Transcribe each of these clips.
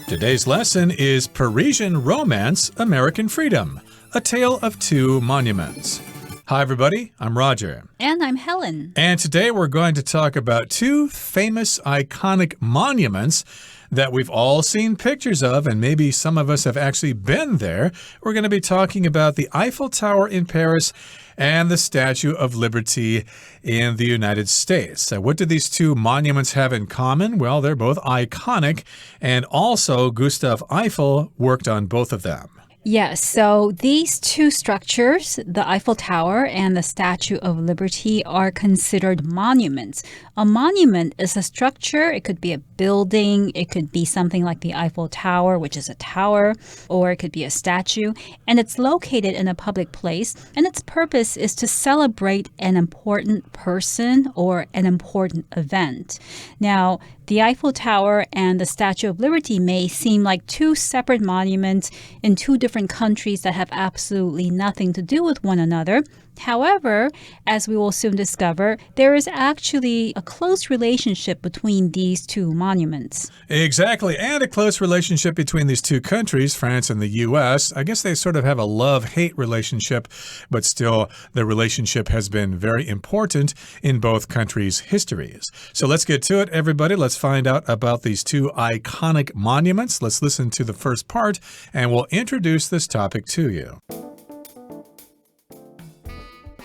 Today's lesson is Parisian Romance, American Freedom, A Tale of Two Monuments. Hi, everybody. I'm Roger. And I'm Helen. And today we're going to talk about two famous iconic monuments that we've all seen pictures of, and maybe some of us have actually been there. We're going to be talking about the Eiffel Tower in Paris and the Statue of Liberty in the United States. What do these two monuments have in common? Well, they're both iconic, and also Gustav Eiffel worked on both of them. Yes, so these two structures, the Eiffel Tower and the Statue of Liberty, are considered monuments. A monument is a structure. It could be a building. It could be something like the Eiffel Tower, which is a tower, or it could be a statue. And it's located in a public place. And its purpose is to celebrate an important person or an important event. Now, the Eiffel Tower and the Statue of Liberty may seem like two separate monuments in two different countries that have absolutely nothing to do with one another. However, as we will soon discover, there is actually a close relationship between these two monuments. Exactly, and a close relationship between these two countries, France and the U.S. I guess they sort of have a love-hate relationship, but still the relationship has been very important in both countries' histories. So let's get to it, everybody. Let's find out about these two iconic monuments. Let's listen to the first part, and we'll introduce this topic to you.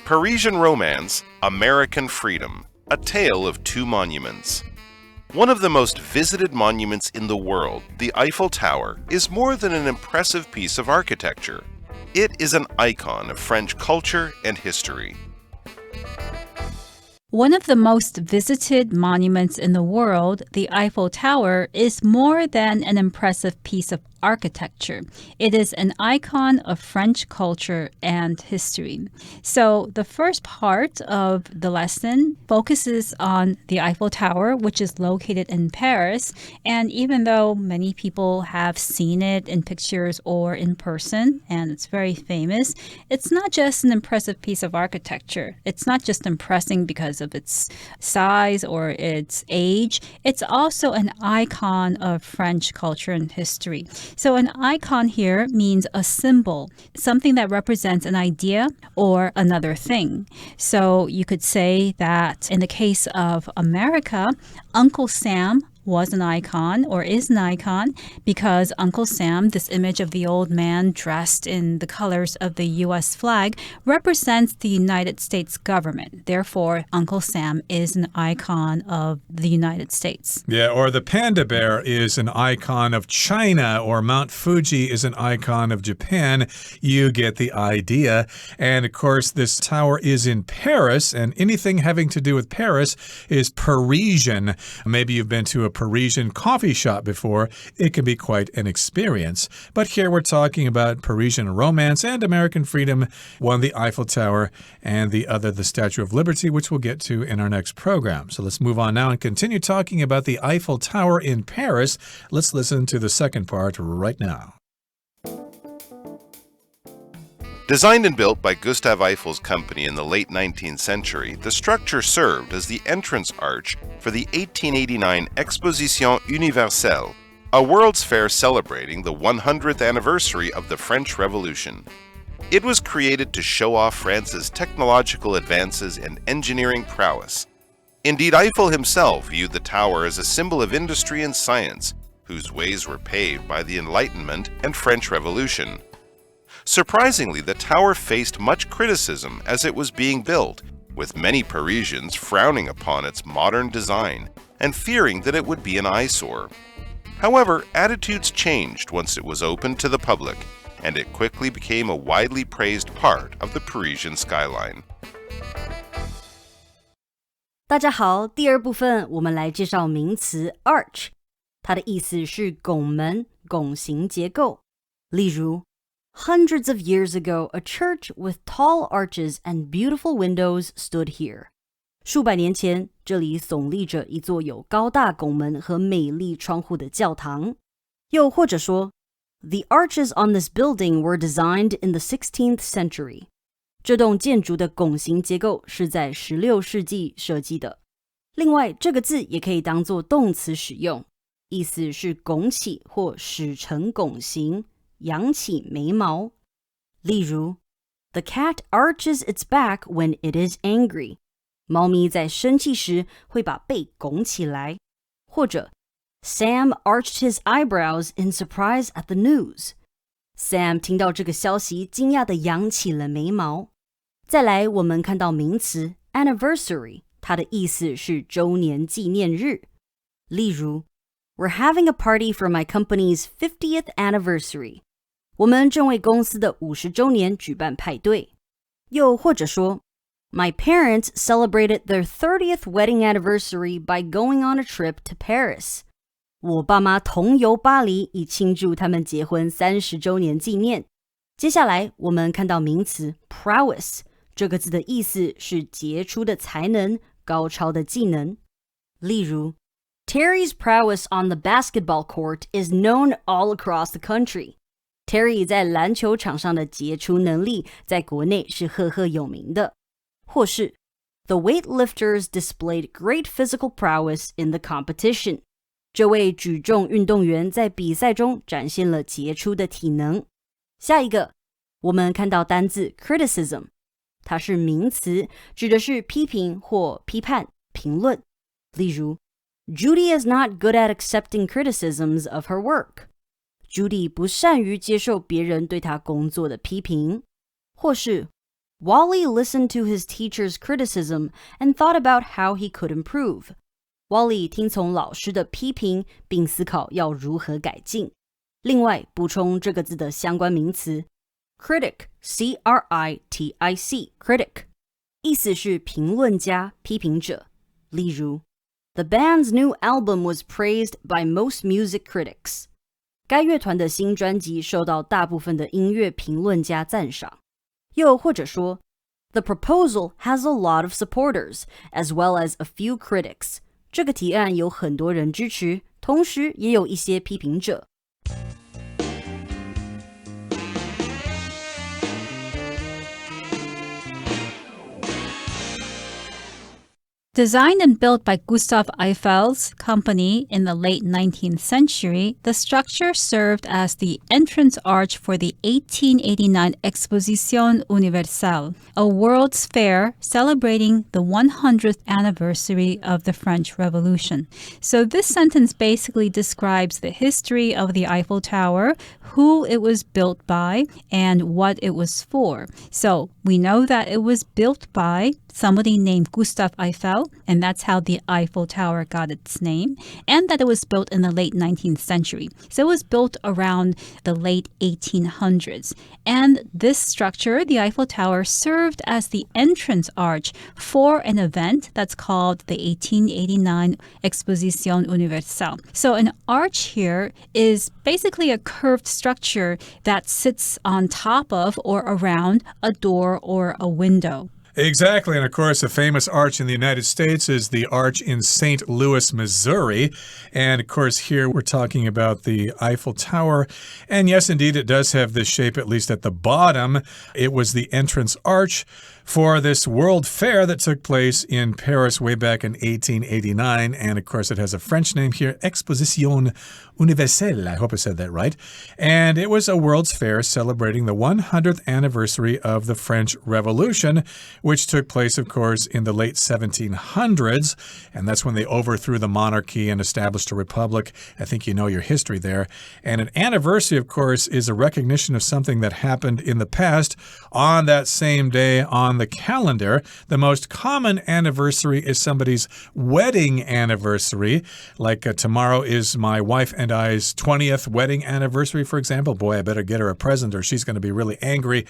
Parisian Romance, American Freedom, A Tale of Two Monuments. One of the most visited monuments in the world, the Eiffel Tower, is more than an impressive piece of architecture. It is an icon of French culture and history. One of the most visited monuments in the world, the Eiffel Tower, is more than an impressive piece of architecture. It is an icon of French culture and history. So the first part of the lesson focuses on the Eiffel Tower, which is located in Paris. And even though many people have seen it in pictures or in person, and it's very famous, it's not just an impressive piece of architecture. It's not just impressing because of its size or its age. It's also an icon of French culture and history. So an icon here means a symbol, something that represents an idea or another thing. So you could say that in the case of America, Uncle Sam was an icon or is an icon because Uncle Sam, this image of the old man dressed in the colors of the U.S. flag, represents the United States government. Therefore, Uncle Sam is an icon of the United States. Yeah, or the panda bear is an icon of China, or Mount Fuji is an icon of Japan. You get the idea. And of course, this tower is in Paris, and anything having to do with Paris is Parisian. Maybe you've been to a Parisian coffee shop before. It can be quite an experience. But here we're talking about Parisian Romance and American Freedom, one the Eiffel Tower and the other the Statue of Liberty, which we'll get to in our next program. So let's move on now and continue talking about the Eiffel Tower in Paris. Let's listen to the second part right now. Designed and built by Gustave Eiffel's company in the late 19th century, the structure served as the entrance arch for the 1889 Exposition Universelle, a World's Fair celebrating the 100th anniversary of the French Revolution. It was created to show off France's technological advances and engineering prowess. Indeed, Eiffel himself viewed the tower as a symbol of industry and science, whose ways were paved by the Enlightenment and French Revolution. Surprisingly, the tower faced much criticism as it was being built, with many Parisians frowning upon its modern design and fearing that it would be an eyesore. However, attitudes changed once it was opened to the public, and it quickly became a widely praised part of the Parisian skyline. 大家好，第二部分我们来介绍名词 arch， 它的意思是拱门、拱形结构。例如，Hundreds of years ago, a church with tall arches and beautiful windows stood here. 数百年前，这里耸立着一座有高大拱门和美丽窗户的教堂。又或者说 The arches on this building were designed in the 16th century. 这栋建筑的拱形结构是在16世纪设计的。另外，这个字也可以当作动词使用，意思是拱起或使成拱形，扬起眉毛。例如 The cat arches its back when it is angry. 猫咪在生气时会把背拱起来。或者 Sam arched his eyebrows in surprise at the news. Sam 听到这个消息，惊讶地扬起了眉毛。再来，我们看到名词 anniversary， 它的意思是周年纪念日。例如 We're having a party for my company's 50th anniversary. 我们正为公司的50周年举办派对。又或者说My parents celebrated their 30th wedding anniversary by going on a trip to Paris. 我爸妈同游巴黎，以庆祝他们结婚30周年纪念。接下来，我们看到名词 prowess， 这个字的意思是杰出的才能、高超的技能。例如 Terry's prowess on the basketball court is known all across the country. Terry 在篮球场上的杰出能力，在国内是赫赫有名的。或是 The weightlifters displayed great physical prowess in the competition. 这位举重运动员在比赛中展现了杰出的体能。下一个，我们看到单字 criticism， 它是名词，指的是批评或批判、评论。例如 Judy is not good at accepting criticisms of her work. Judy 不善于接受别人对她工作的批评。或是Wally listened to his teacher's criticism and thought about how he could improve. Wally 听从老师的批评，并思考要如何改进。另外，补充这个字的相关名词 critic, C-R-I-T-I-C, critic, 意思是评论家、批评者。例如 The band's new album was praised by most music critics. 该乐团的新专辑受到大部分的音乐评论家赞赏。又或者说 The proposal has a lot of supporters, as well as a few critics. 这个提案有很多人支持，同时也有一些批评者。Designed and built by Gustav Eiffel's company in the late 19th century, the structure served as the entrance arch for the 1889 Exposition Universelle, a world's fair celebrating the 100th anniversary of the French Revolution. So this sentence basically describes the history of the Eiffel Tower, who it was built by, and what it was for. So we know that it was built by somebody named Gustav Eiffel, and that's how the Eiffel Tower got its name, and that it was built in the late 19th century. So it was built around the late 1800s. And this structure, the Eiffel Tower, served as the entrance arch for an event that's called the 1889 Exposition Universelle. So an arch here is basically a curved structure that sits on top of or around a door or a window. Exactly. And of course, a famous arch in the United States is the arch in St. Louis, Missouri. And of course, here we're talking about the Eiffel Tower. And yes, indeed, it does have this shape, at least at the bottom. It was the entrance arch for this World Fair that took place in Paris way back in 1889. And of course, it has a French name here, Exposition Universelle. I hope I said that right. And it was a World's Fair celebrating the 100th anniversary of the French Revolution, which took place, of course, in the late 1700s. And that's when they overthrew the monarchy and established a republic. I think you know your history there. And an anniversary, of course, is a recognition of something that happened in the past on that same day on the calendar. The most common anniversary is somebody's wedding anniversary. Like tomorrow is my wife and I's 20th wedding anniversary, for example. Boy, I better get her a present or she's going to be really angry.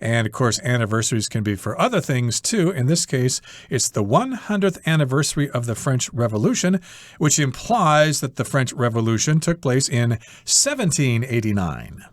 And of course, anniversaries can be for other things too. In this case, it's the 100th anniversary of the French Revolution, which implies that the French Revolution took place in 1789.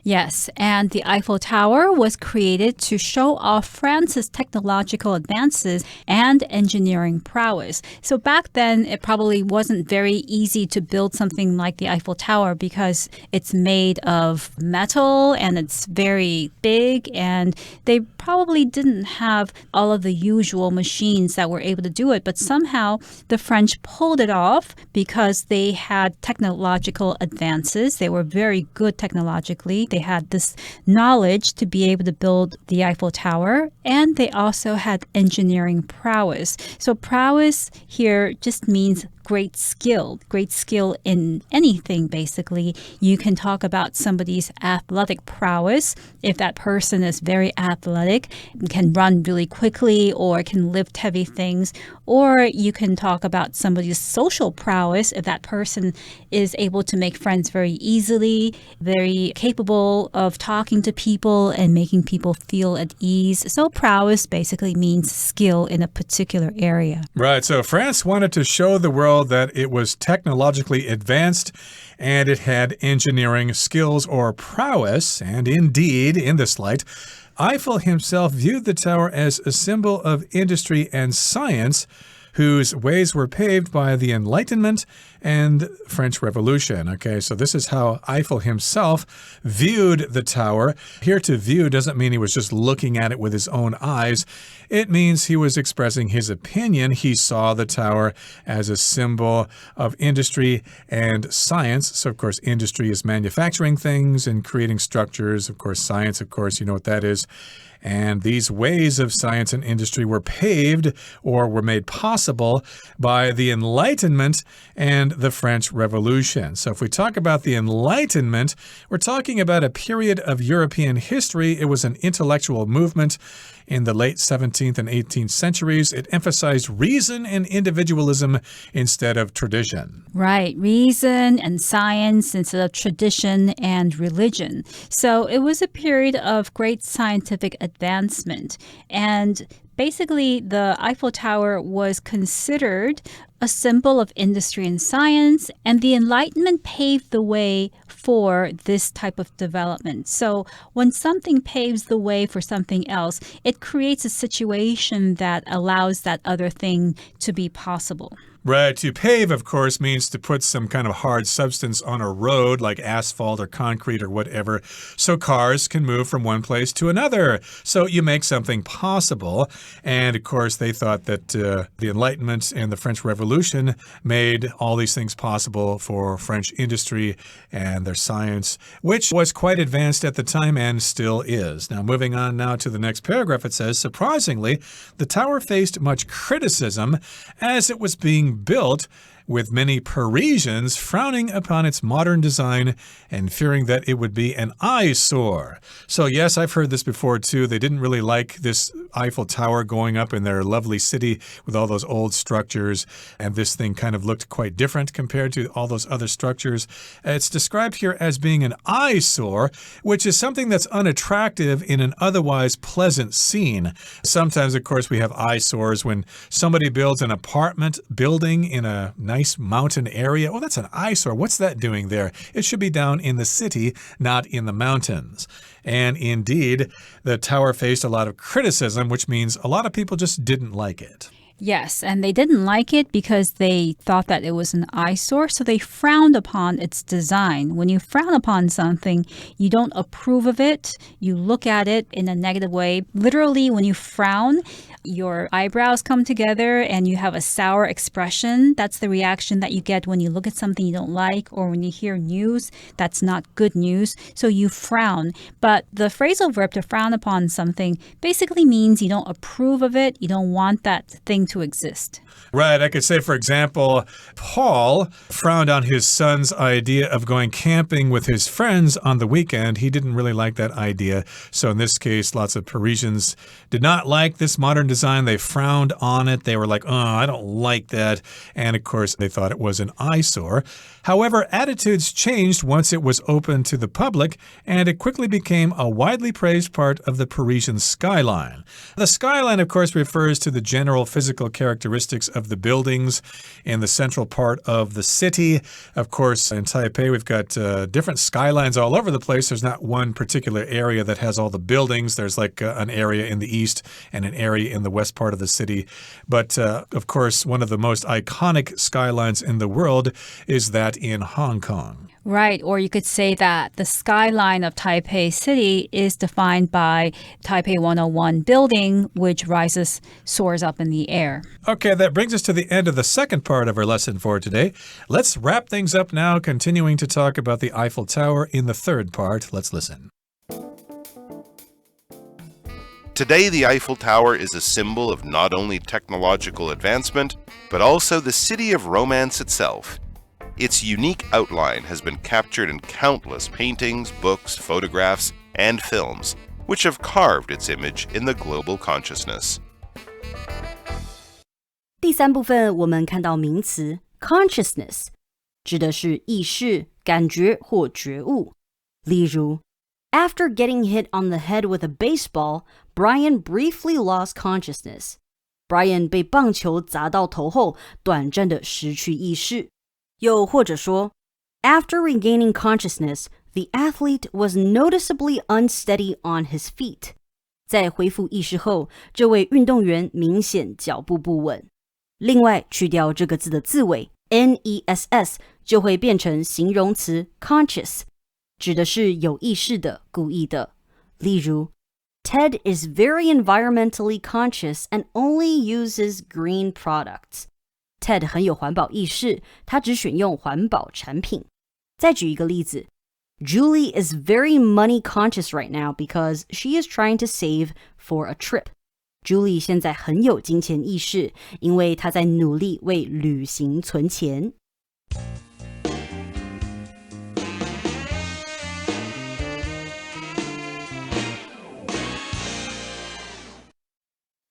Yes, and the Eiffel Tower was created to show off France's technological advances and engineering prowess. So back then, it probably wasn't very easy to build something like the Eiffel Tower because it's made of metal and it's very big, and they probably didn't have all of the usual machines that were able to do it, but somehow the French pulled it off because they had technological advances. They were very good technologically. They had this knowledge to be able to build the Eiffel Tower, and they also had engineering prowess. So prowess here just means great skill in anything, basically. You can talk about somebody's athletic prowess. If that person is very athletic, can run really quickly or can lift heavy things. Or you can talk about somebody's social prowess if that person is able to make friends very easily, very capable of talking to people and making people feel at ease. So prowess basically means skill in a particular area. Right. So France wanted to show the world that it was technologically advanced and it had engineering skills or prowess. And indeed, in this light, Eiffel himself viewed the tower as a symbol of industry and science whose ways were paved by the Enlightenment and French Revolution. Okay, so this is how Eiffel himself viewed the tower. Here, to view doesn't mean he was just looking at it with his own eyes. It means he was expressing his opinion. He saw the tower as a symbol of industry and science. So, of course, industry is manufacturing things and creating structures. Of course, science, of course, you know what that is. And these ways of science and industry were paved or were made possible by the Enlightenment and the French Revolution. So if we talk about the Enlightenment, we're talking about a period of European history. It was an intellectual movement in the late 17th and 18th centuries. It emphasized reason and individualism instead of tradition. Right, reason and science instead of tradition and religion. So it was a period of great scientific advancement. And basically, the Eiffel Tower was considered a symbol of industry and science, and the Enlightenment paved the way for this type of development. So when something paves the way for something else, it creates a situation that allows that other thing to be possible. Right. To pave, of course, means to put some kind of hard substance on a road like asphalt or concrete or whatever, so cars can move from one place to another. So you make something possible. And, of course, they thought that the Enlightenment and the French Revolution made all these things possible for French industry and their science, which was quite advanced at the time and still is. Now, moving on now to the next paragraph, it says, surprisingly, the tower faced much criticism as it was being built, with many Parisians frowning upon its modern design and fearing that it would be an eyesore. So yes, I've heard this before too. They didn't really like this Eiffel Tower going up in their lovely city with all those old structures, and this thing kind of looked quite different compared to all those other structures. It's described here as being an eyesore, which is something that's unattractive in an otherwise pleasant scene. Sometimes, of course, we have eyesores when somebody builds an apartment building in a nice mountain area. Oh, that's an eyesore. What's that doing there? It should be down in the city, not in the mountains. And indeed, the tower faced a lot of criticism, which means a lot of people just didn't like it. Yes, and they didn't like it because they thought that it was an eyesore, so they frowned upon its design. When you frown upon something, you don't approve of it. You look at it in a negative way. Literally, when you frown, your eyebrows come together and you have a sour expression. That's the reaction that you get when you look at something you don't like or when you hear news that's not good news. So you frown. But the phrasal verb to frown upon something basically means you don't approve of it. You don't want that thing to exist. Right. I could say, for example, Paul frowned on his son's idea of going camping with his friends on the weekend. He didn't really like that idea. So in this case, lots of Parisians did not like this modern design. They frowned on it. They were like, oh, I don't like that. And of course, they thought it was an eyesore. However, attitudes changed once it was open to the public, and it quickly became a widely praised part of the Parisian skyline. The skyline, of course, refers to the general physical characteristics of the buildings in the central part of the city. Of course, in Taipei, we've got different skylines all over the place. There's not one particular area that has all the buildings. There's like an area in the east and an area in the west part of the city. But, of course, one of the most iconic skylines in the world is that in Hong Kong. Right, or you could say that the skyline of Taipei City is defined by Taipei 101 building, which soars up in the air. Okay, that brings us to the end of the second part of our lesson for today. Let's wrap things up now, continuing to talk about the Eiffel Tower in the third part. Let's listen. Today, the Eiffel Tower is a symbol of not only technological advancement, but also the city of romance itself. Its unique outline has been captured in countless paintings, books, photographs, and films, which have carved its image in the global consciousness. 第三部分我们看到名词 consciousness 指的是意识、感觉或觉悟。例如 After getting hit on the head with a baseball, Brian briefly lost consciousness. Brian 被棒球砸到头后，短暂的失去意识。又或者说 After regaining consciousness, the athlete was noticeably unsteady on his feet. 在恢复意识后，这位运动员明显脚步不稳。另外，去掉这个字的字尾 NESS 就会变成形容词 conscious 指的是有意识的、故意的。例如 Ted is very environmentally conscious and only uses green products. Ted 很有环保意识，他只选用环保产品。再举一个例子 Julie is very money conscious right now because she is trying to save for a trip. Julie 现在很有金钱意识，因为她在努力为旅行存钱。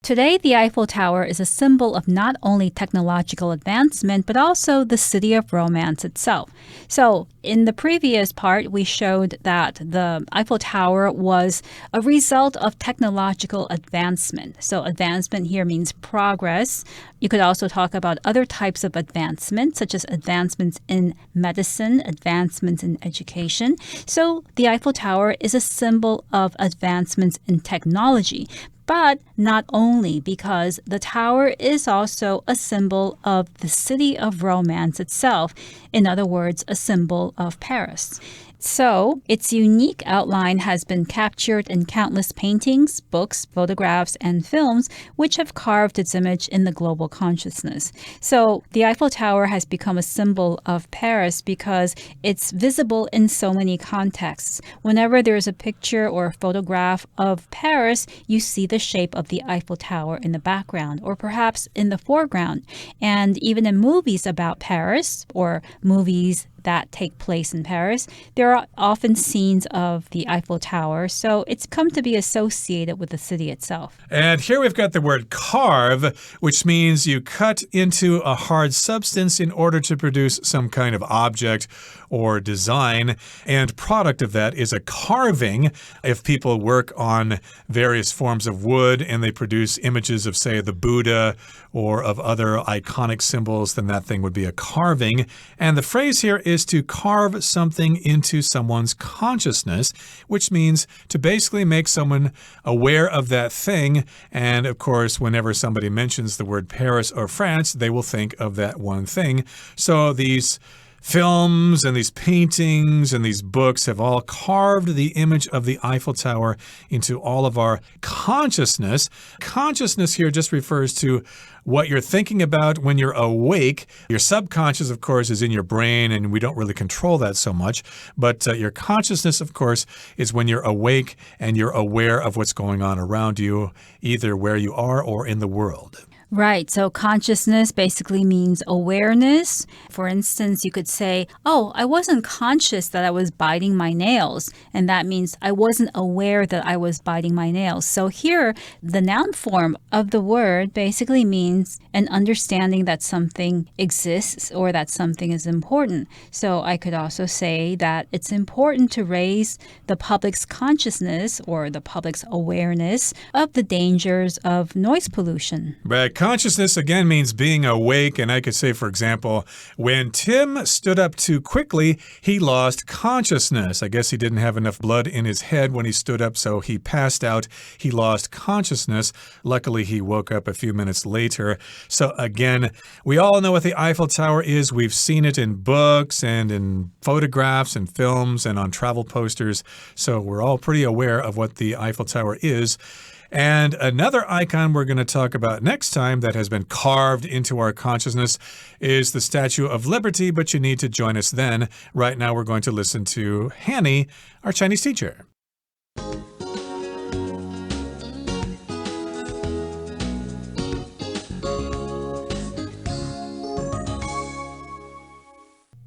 Today, the Eiffel Tower is a symbol of not only technological advancement, but also the city of romance itself. So, in the previous part, we showed that the Eiffel Tower was a result of technological advancement. So, advancement here means progress. You could also talk about other types of advancement, such as advancements in medicine, advancements in education. So, the Eiffel Tower is a symbol of advancements in technology. But not only, because the tower is also a symbol of the city of romance itself. In other words, a symbol of Paris. So, its unique outline has been captured in countless paintings, books, photographs, and films, which have carved its image in the global consciousness. So, the Eiffel Tower has become a symbol of Paris because it's visible in so many contexts. Whenever there's a picture or a photograph of Paris, you see the shape of the Eiffel Tower in the background or perhaps in the foreground. And even in movies about Paris or movies that take place in Paris, there are often scenes of the Eiffel Tower, so it's come to be associated with the city itself. And here we've got the word carve, which means you cut into a hard substance in order to produce some kind of object or design. And product of that is a carving. If people work on various forms of wood and they produce images of, say, the Buddha or of other iconic symbols, then that thing would be a carving. And the phrase here is to carve something into someone's consciousness, which means to basically make someone aware of that thing. And of course, whenever somebody mentions the word Paris or France, they will think of that one thing. So these films and these paintings and these books have all carved the image of the Eiffel Tower into all of our consciousness. Consciousness here just refers to what you're thinking about when you're awake. Your subconscious, of course, is in your brain, and we don't really control that so much. But your consciousness, of course, is when you're awake and you're aware of what's going on around you, either where you are or in the world. Right. So consciousness basically means awareness. For instance, you could say, oh, I wasn't conscious that I was biting my nails. And that means I wasn't aware that I was biting my nails. So here, the noun form of the word basically means an understanding that something exists or that something is important. So I could also say that it's important to raise the public's consciousness or the public's awareness of the dangers of noise pollution. Right. consciousness again means being awake, and I could say, for example, when Tim stood up too quickly, he lost consciousness. I guess he didn't have enough blood in his head when he stood up, so he passed out. He lost consciousness. Luckily, he woke up a few minutes later. So again, we all know what the Eiffel Tower is. We've seen it in books and in photographs and films and on travel posters. So we're all pretty aware of what the Eiffel Tower is. And another icon we're going to talk about next time that has been carved into our consciousness is the Statue of Liberty, but you need to join us then. Right now, we're going to listen to Hanny, our Chinese teacher.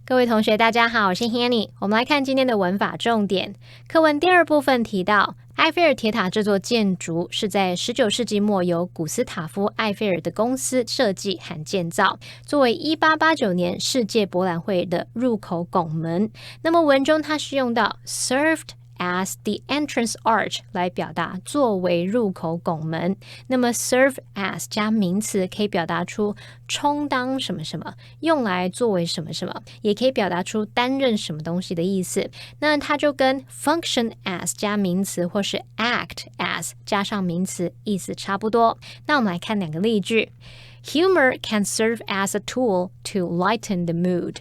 各位同学大家好，我是 Hanny。 我们来看今天的文法重点。课文第2部分提到，埃菲尔铁塔这座建筑是在19世纪末由古斯塔夫·埃菲尔的公司设计和建造，作为1889年世界博览会的入口拱门。那么文中它是用到 served as the entrance arch 来表达作为入口拱门。那么 serve as 加名词可以表达出充当什么什么，用来作为什么什么，也可以表达出担任什么东西的意思。那它就跟 function as 加名词或是 act as 加上名词意思差不多。那我们来看2个例句。 Humor can serve as a tool to lighten the mood。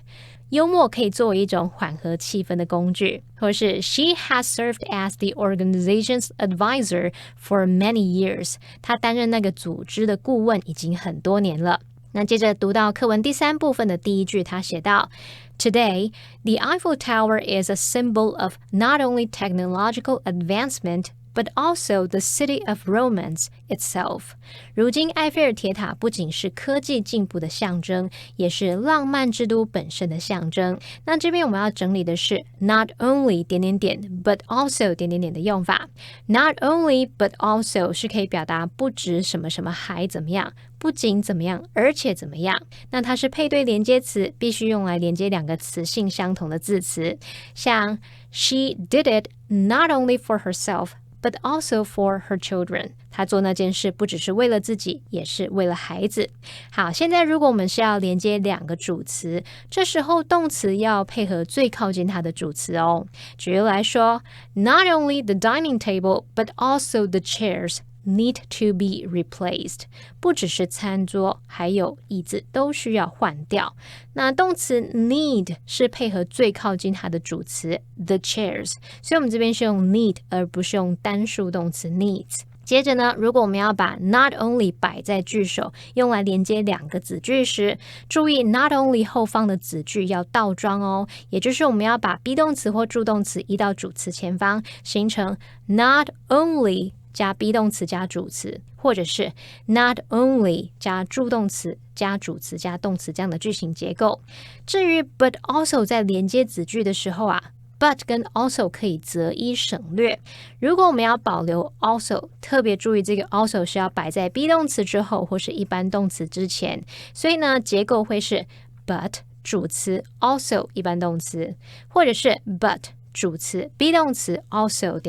幽默可以作为一种缓和气氛的工具，或是 She has served as the organization's advisor for many years。 她担任那个组织的顾问已经很多年了。那接着读到课文第3部分的第1句，他写道 Today, the Eiffel Tower is a symbol of not only technological advancement, but also the city of romance itself. 如今埃菲尔铁塔不仅是科技进步的象征，也是浪漫之都本身的象征。那这边我们要整理的是 not only ... but also ... 的用法。 Not only but also 是可以表达不止什么什么还怎么样，不仅怎么样而且怎么样。那它是配对连接词，必须用来连接2个词性相同的字词。像 She did it not only for herself, but also for her children. 她做那件事不只是为了自己，也是为了孩子。好，现在如果我们是要连接2个主词，这时候动词要配合最靠近它的主词哦。举例来说， Not only the dining table, but also the chairs need to be replaced. 不只是餐桌，还有椅子都需要换掉。那动词 need 是配合最靠近它的主词 the chairs， 所以我们这边是用 need 而不是用单数动词 needs。接着呢，如果我们要把 not only 摆在句首，用来连接2个子句时，注意 not only 后方的子句要倒装哦，也就是我们要把 be 动词或助动词移到主词前方，形成 not only 加 be 动词加主词，或者是 not only 加助动词加主词加动词这样的句型结构。至于 but also 在连接子句的时候啊， but 跟 also 可以择一省略。如果我们要保留 also， 特别注意这个 also 是要摆在 be 动词之后或是一般动词之前，所以呢结构会是 but 主词 also 一般动词，或者是 but主词 be 动词 also ...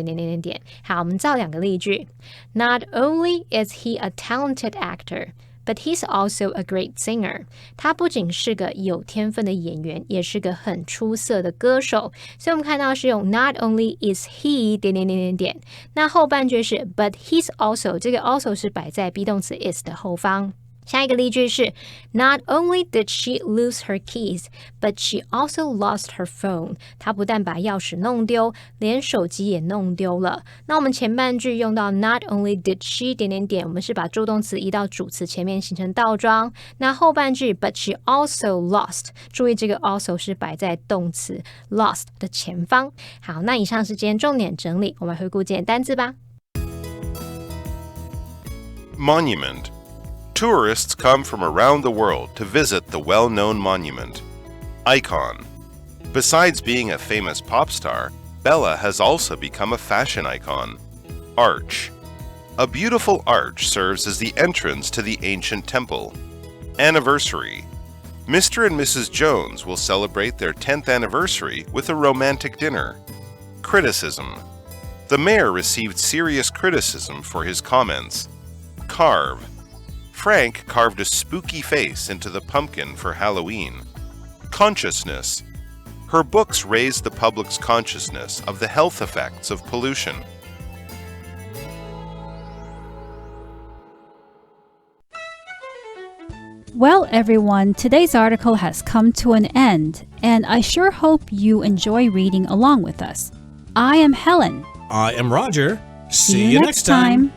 好，我们造2个例句。 Not only is he a talented actor, but he's also a great singer. 他不仅是个有天分的演员，也是个很出色的歌手。所以我们看到是用 not only is he ... 那后半句是 but he's also， 这个 also 是摆在 be 动词 is 的后方。下一个例句是 Not only did she lose her keys, but she also lost her phone. 她不但把钥匙弄丢，连手机也弄丢了。那我们前半句用到 Not only did she ... 我们是把助动词移到主词前面形成倒装。那后半句 But she also lost， 注意这个 also 是摆在动词 lost 的前方。好，那以上是今天重点整理，我们回顾今天单字吧。 Monument.Tourists come from around the world to visit the well-known monument. Icon. Besides being a famous pop star, Bella has also become a fashion icon. Arch. A beautiful arch serves as the entrance to the ancient temple. Anniversary. Mr. and Mrs. Jones will celebrate their 10th anniversary with a romantic dinner. Criticism. The mayor received serious criticism for his comments. Carve. Frank carved a spooky face into the pumpkin for Halloween. Consciousness. Her books raised the public's consciousness of the health effects of pollution. Well, everyone, today's article has come to an end, and I sure hope you enjoy reading along with us. I am Helen. I am Roger. See you next time.